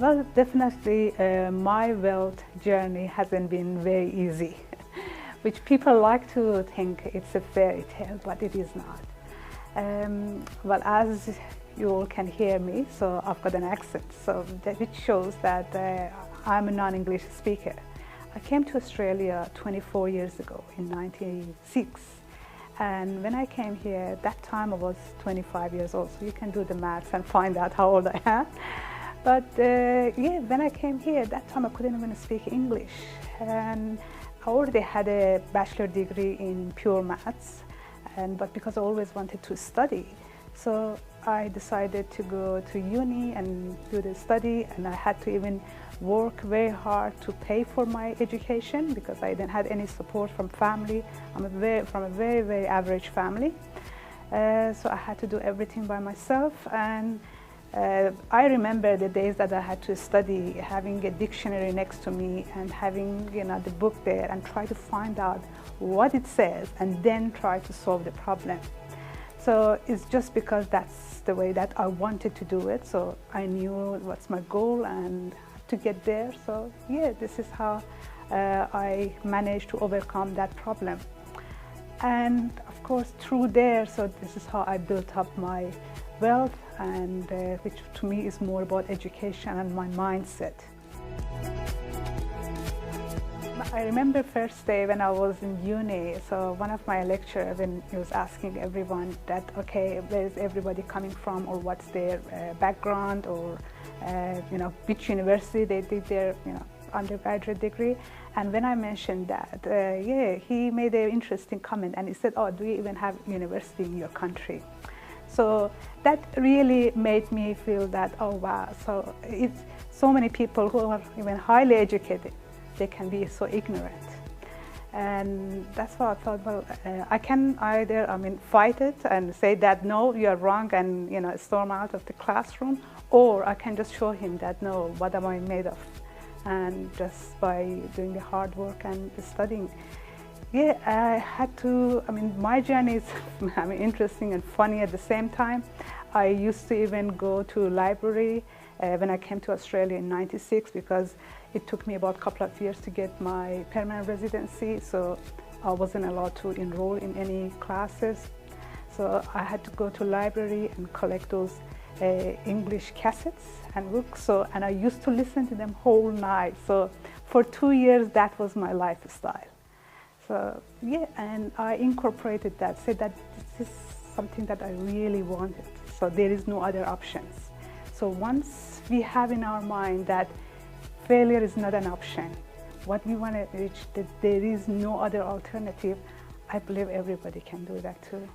Well, definitely my wealth journey hasn't been very easy, which people like to think it's a fairy tale, but it is not. Well, as you all can hear me, so I've got an accent, so which shows that I'm a non-English speaker. I came to Australia 24 years ago in 1996. And when I came here, that time I was 25 years old, so you can do the maths and find out how old I am. But yeah, when I came here, that time I couldn't even speak English. And I already had a bachelor degree in pure maths, but because I always wanted to study, so I decided to go to uni and do the study, and I had to even work very hard to pay for my education because I didn't have any support from family. I'm from a very, very average family. So I had to do everything by myself, and I remember the days that I had to study, having a dictionary next to me and having the book there and try to find out what it says and then try to solve the problem. So it's just because that's the way that I wanted to do it. So I knew what's my goal and to get there. So yeah, this is how I managed to overcome that problem. And of course through there, so this is how I built up my wealth, and which to me is more about education and my mindset. I remember first day when I was in uni, so one of my lecturers, when he was asking everyone that, okay, where is everybody coming from, or what's their background, or which university they did their undergraduate degree. And when I mentioned that, yeah, he made an interesting comment, and he said, oh, do you even have university in your country? So that really made me feel that, oh wow, so it's so many people who are even highly educated, they can be so ignorant. And that's why I thought, well, I can either, fight it and say that, no, you're wrong, and, storm out of the classroom, or I can just show him that, no, what am I made of? And just by doing the hard work and studying. Yeah, I had to, my journey is interesting and funny at the same time. I used to even go to library when I came to Australia in '96, because it took me about a couple of years to get my permanent residency, so I wasn't allowed to enroll in any classes. So I had to go to library and collect those English cassettes and books, and I used to listen to them whole night. So for 2 years, that was my lifestyle. So yeah, and I incorporated that, said that this is something that I really wanted. So there is no other options. So once we have in our mind that failure is not an option, what we want to reach, that there is no other alternative, I believe everybody can do that too.